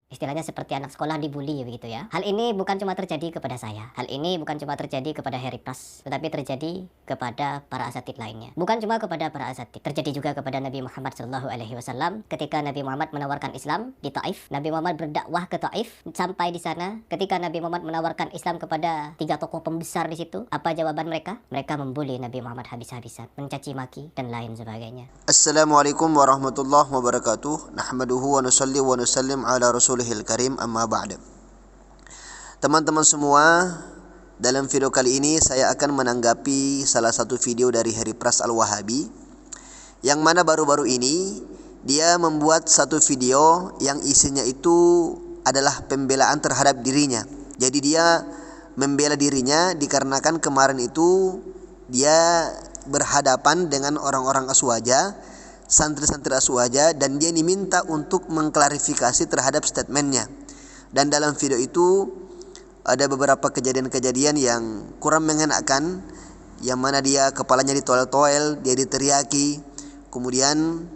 Istilahnya seperti anak sekolah dibully begitu ya. Hal ini bukan cuma terjadi kepada saya. Hal ini bukan cuma terjadi kepada Harry Pras, tetapi terjadi kepada para asatid lainnya. Bukan cuma kepada para asatid, terjadi juga kepada Nabi Muhammad SAW ketika Nabi Muhammad menawarkan Islam di Taif. Nabi Muhammad berdakwah ke Taif. Sampai di sana, ketika Nabi Muhammad menawarkan Islam kepada 3 tokoh pembesar di situ, apa jawaban mereka? Mereka membuli Nabi Muhammad habis-habisan, mencaci maki dan lain sebagainya. Assalamualaikum warahmatullahi wabarakatuh. Nahmaduhu wa nusalli wa nusallim ala rasulihil karim, amma ba'd. Teman-teman semua, dalam video kali ini saya akan menanggapi salah satu video dari Harry Pras Al-Wahabi, yang mana baru-baru ini dia membuat satu video yang isinya itu adalah pembelaan terhadap dirinya. Jadi dia membela dirinya dikarenakan kemarin itu dia berhadapan dengan orang-orang Aswaja, santri-santri Aswaja, dan dia diminta untuk mengklarifikasi terhadap statementnya. Dan dalam video itu ada beberapa kejadian-kejadian yang kurang mengenakan, yang mana dia kepalanya ditoel-toel, dia diteriaki, kemudian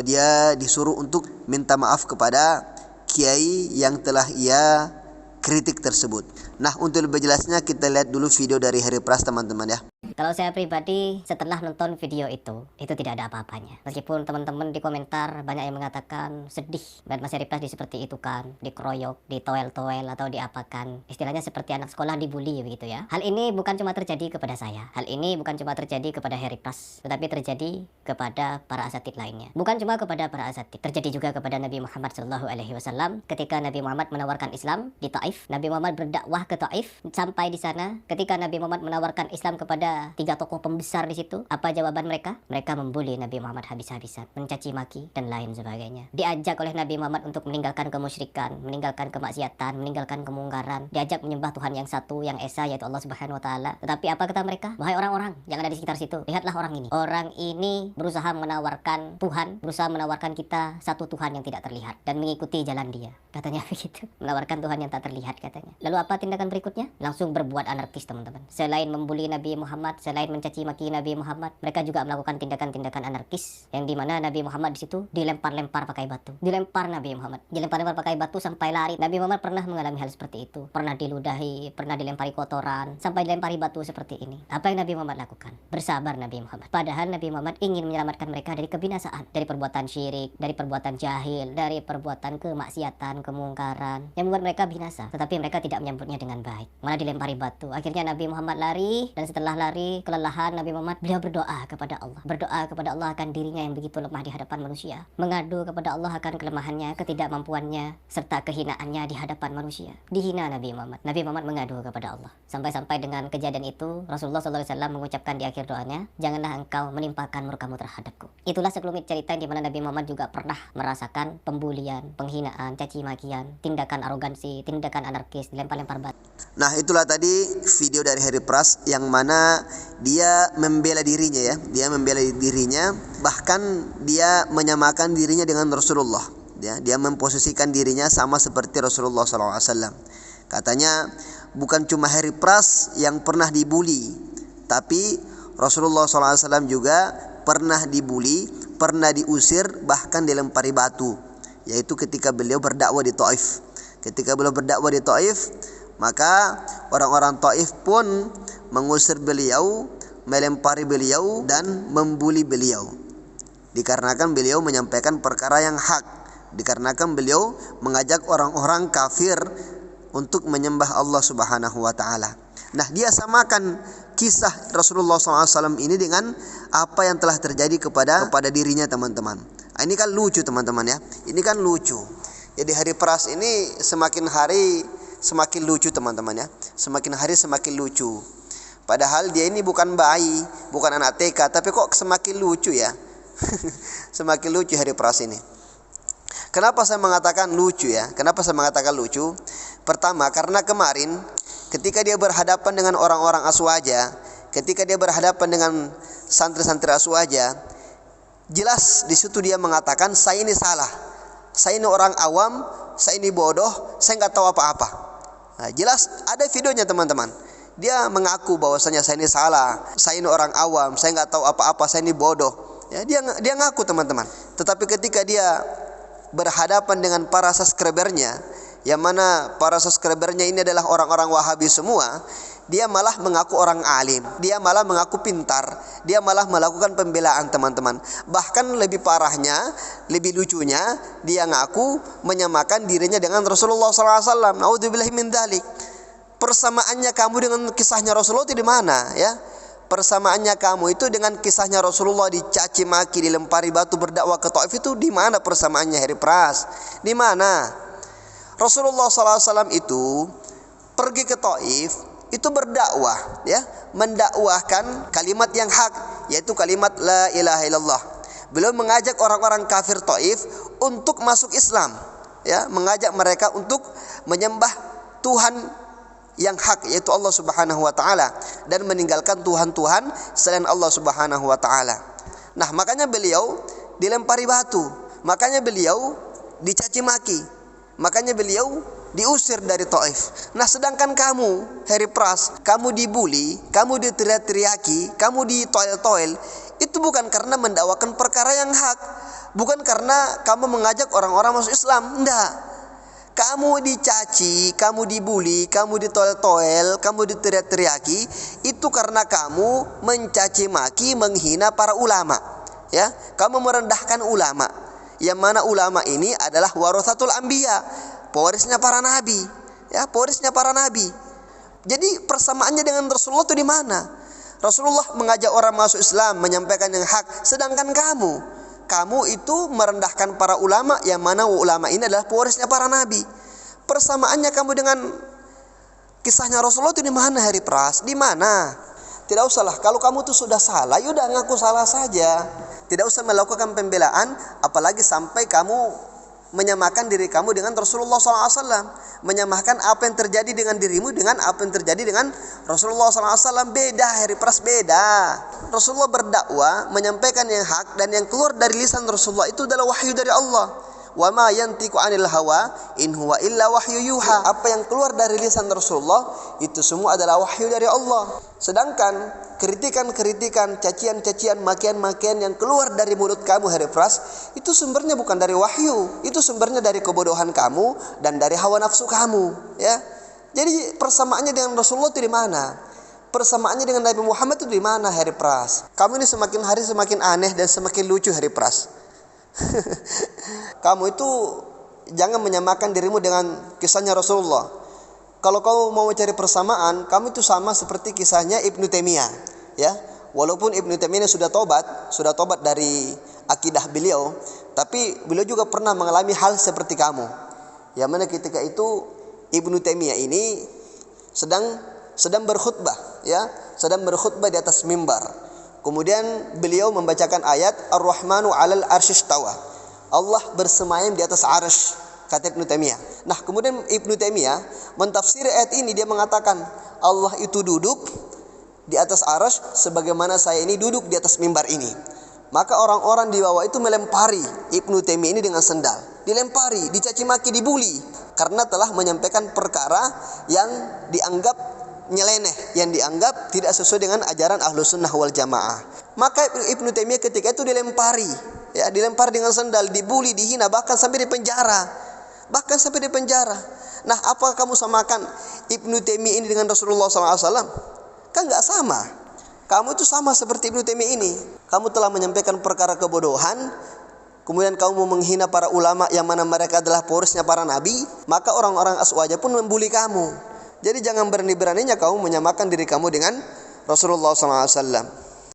dia disuruh untuk minta maaf kepada kiai yang telah ia kritik tersebut. Nah, untuk lebih jelasnya kita lihat dulu video dari Harry Pras, teman-teman ya. Kalau saya pribadi setelah nonton video itu tidak ada apa-apanya. Meskipun teman-teman di komentar banyak yang mengatakan sedih dan Mas Harry Pras seperti itu kan, dikeroyok, ditoel-toel atau diapakan. Istilahnya seperti anak sekolah dibully begitu ya. Hal ini bukan cuma terjadi kepada saya. Hal ini bukan cuma terjadi kepada Harry Pras, tetapi terjadi kepada para asatid lainnya. Bukan cuma kepada para asatid, terjadi juga kepada Nabi Muhammad SAW ketika Nabi Muhammad menawarkan Islam di Taif. Nabi Muhammad berdakwah ke Taif. Sampai di sana, ketika Nabi Muhammad menawarkan Islam kepada 3 tokoh pembesar di situ, apa jawaban mereka? Mereka membuli Nabi Muhammad habis-habisan, mencaci maki dan lain sebagainya. Diajak oleh Nabi Muhammad untuk meninggalkan kemusyrikan, meninggalkan kemaksiatan, meninggalkan kemungkaran, diajak menyembah Tuhan yang satu, yang esa, yaitu Allah Subhanahu wa taala. Tetapi apa kata mereka? Wahai orang-orang yang ada di sekitar situ, lihatlah orang ini. Orang ini berusaha menawarkan Tuhan, berusaha menawarkan kita satu Tuhan yang tidak terlihat dan mengikuti jalan dia. Katanya begitu. Menawarkan Tuhan yang tak terlihat katanya. Lalu apa tindakan berikutnya? Langsung berbuat anarkis, teman-teman. Selain membuli Nabi Muhammad, selain mencaci maki Nabi Muhammad, mereka juga melakukan tindakan-tindakan anarkis yang dimana Nabi Muhammad di situ dilempar-lempar pakai batu. Dilempar Nabi Muhammad, dilempar-lempar pakai batu sampai lari. Nabi Muhammad pernah mengalami hal seperti itu. Pernah diludahi, pernah dilempari kotoran, sampai dilempari batu seperti ini. Apa yang Nabi Muhammad lakukan? Bersabar Nabi Muhammad. Padahal Nabi Muhammad ingin menyelamatkan mereka dari kebinasaan, dari perbuatan syirik, dari perbuatan jahil, dari perbuatan kemaksiatan, kemungkaran yang membuat mereka binasa. Tetapi mereka tidak menyambutnya dengan baik, malah dilempari batu. Akhirnya Nabi Muhammad lari, dan setelah lari kelelahan Nabi Muhammad, beliau berdoa kepada Allah. Berdoa kepada Allah akan dirinya yang begitu lemah di hadapan manusia. Mengadu kepada Allah akan kelemahannya, ketidakmampuannya, serta kehinaannya di hadapan manusia. Dihina Nabi Muhammad. Nabi Muhammad mengadu kepada Allah. Sampai-sampai dengan kejadian itu, Rasulullah SAW mengucapkan di akhir doanya, janganlah engkau menimpakan murkamu terhadapku. Itulah sekelumit cerita di mana Nabi Muhammad juga pernah merasakan pembulian, penghinaan, caci makian, tindakan arogansi, tindakan anarkis, dilempar-lempar batu. Nah, itulah tadi video dari Harry Pras yang mana dia membela dirinya ya. Dia membela dirinya, bahkan dia menyamakan dirinya dengan Rasulullah. Dia memposisikan dirinya sama seperti Rasulullah SAW. Katanya bukan cuma Harry Pras yang pernah dibully, tapi Rasulullah SAW juga pernah dibully, pernah diusir, bahkan dilempari batu. Yaitu ketika beliau berdakwah di Taif. Ketika beliau berdakwah di Taif, maka orang-orang Taif pun mengusir beliau, melempari beliau, dan membuli beliau. Dikarenakan beliau menyampaikan perkara yang hak. Dikarenakan beliau mengajak orang-orang kafir untuk menyembah Allah Subhanahu wa taala. Nah, dia samakan kisah Rasulullah SAW ini dengan apa yang telah terjadi kepada dirinya, teman-teman. Ini kan lucu, teman-teman ya. Ini kan lucu. Jadi Harry Pras ini semakin hari semakin lucu, teman-teman ya. Semakin hari semakin lucu. Padahal dia ini bukan bayi, bukan anak TK, tapi kok semakin lucu ya. Semakin lucu Harry Pras ini. Kenapa saya mengatakan lucu ya? Kenapa saya mengatakan lucu? Pertama, karena kemarin ketika dia berhadapan dengan orang-orang Aswaja, ketika dia berhadapan dengan santri-santri Aswaja, jelas di situ dia mengatakan, saya ini salah, saya ini orang awam, saya ini bodoh, saya nggak tahu apa-apa. Nah, jelas ada videonya, teman-teman. Dia mengaku bahwasanya saya ini salah, saya ini orang awam, saya nggak tahu apa-apa, saya ini bodoh. Ya, dia ngaku, teman-teman. Tetapi ketika dia berhadapan dengan para subscribernya, yang mana para subscribernya ini adalah orang-orang Wahabi semua, dia malah mengaku orang alim, dia malah mengaku pintar, dia malah melakukan pembelaan teman-teman. Bahkan lebih parahnya, lebih lucunya, dia ngaku menyamakan dirinya dengan Rasulullah SAW. Naudzubillahi min dzalik. Persamaannya kamu dengan kisahnya Rasulullah itu di mana, ya? Persamaannya kamu itu dengan kisahnya Rasulullah dicaci maki, dilempari batu, berdakwah ke Taif, itu di mana persamaannya, Heri Pras? Di mana? Rasulullah SAW itu pergi ke Taif, itu berdakwah, ya, mendakwahkan kalimat yang hak, yaitu kalimat la ilaha illallah. Beliau mengajak orang-orang kafir Taif untuk masuk Islam, ya, mengajak mereka untuk menyembah Tuhan yang hak, yaitu Allah Subhanahu wa taala, dan meninggalkan tuhan-tuhan selain Allah Subhanahu wa taala. Nah, makanya beliau dilempari batu, makanya beliau dicaci maki, makanya beliau diusir dari Taif. Nah, sedangkan kamu, Heri Pras, kamu dibully, kamu diteriak-teriaki, kamu ditoel-toel, itu bukan karena mendakwakan perkara yang hak, bukan karena kamu mengajak orang-orang masuk Islam, enggak. Kamu dicaci, kamu dibully, kamu ditoel-toel, kamu diteriak-teriaki, itu karena kamu mencaci maki, menghina para ulama, ya. Kamu merendahkan ulama, yang mana ulama ini adalah warathatul anbiya, pewarisnya para nabi, ya, pewarisnya para nabi. Jadi persamaannya dengan Rasulullah itu di mana? Rasulullah mengajak orang masuk Islam, menyampaikan yang hak, sedangkan kamu itu merendahkan para ulama, yang mana ulama ini adalah pewarisnya para nabi. Persamaannya kamu dengan kisahnya Rasulullah itu di mana, Heri Pras? Di mana? Tidak usahlah, kalau kamu tuh sudah salah, yaudah ngaku salah saja. Tidak usah melakukan pembelaan, apalagi sampai kamu menyamakan diri kamu dengan Rasulullah SAW, menyamakan apa yang terjadi dengan dirimu dengan apa yang terjadi dengan Rasulullah SAW. Beda, Heri Pras, beda. Rasulullah berdakwah, menyampaikan yang hak, dan yang keluar dari lisan Rasulullah itu adalah wahyu dari Allah. Wa ma yantiqu 'anil hawa in huwa illa wahyu yuha. Apa yang keluar dari lisan Rasulullah itu semua adalah wahyu dari Allah. Sedangkan kritikan-kritikan, cacian-cacian, makian-makian yang keluar dari mulut kamu, Heri Pras, itu sumbernya bukan dari wahyu, itu sumbernya dari kebodohan kamu dan dari hawa nafsu kamu, ya. Jadi persamaannya dengan Rasulullah itu di mana? Persamaannya dengan Nabi Muhammad itu di mana, Heri Pras? Kamu ini semakin hari semakin aneh dan semakin lucu, Heri Pras. Kamu itu jangan menyamakan dirimu dengan kisahnya Rasulullah. Kalau kamu mau mencari persamaan, kamu itu sama seperti kisahnya Ibnu Taimiyah, ya. Walaupun Ibnu Taimiyah sudah tobat dari akidah beliau, tapi beliau juga pernah mengalami hal seperti kamu. Yang mana ketika itu Ibnu Taimiyah ini sedang berkhutbah, ya, sedang berkhutbah di atas mimbar. Kemudian beliau membacakan ayat Ar-Rahmanu 'alal arsyistawa. Allah bersemayam di atas arsy, kata Ibnu Taimiyah. Nah, kemudian Ibnu Taimiyah mentafsir ayat ini, dia mengatakan Allah itu duduk di atas arsy sebagaimana saya ini duduk di atas mimbar ini. Maka orang-orang di bawah itu melempari Ibnu Taimiyah ini dengan sendal. Dilempari, dicaci maki, dibuli karena telah menyampaikan perkara yang dianggap nyeleneh, yang dianggap tidak sesuai dengan ajaran Ahlus Sunnah wal Jamaah. Maka Ibnu Taimiyah ketika itu dilempari, ya, dilempar dengan sendal, dibuli, dihina, bahkan sampai dipenjara. Nah, apa kamu samakan Ibnu Taimiyah ini dengan Rasulullah SAW? Kan nggak sama. Kamu itu sama seperti Ibnu Taimiyah ini. Kamu telah menyampaikan perkara kebodohan, kemudian kamu menghina para ulama yang mana mereka adalah pewarisnya para nabi, maka orang-orang aswaja pun membuli kamu. Jadi jangan berani-beraninya kamu menyamakan diri kamu dengan Rasulullah SAW.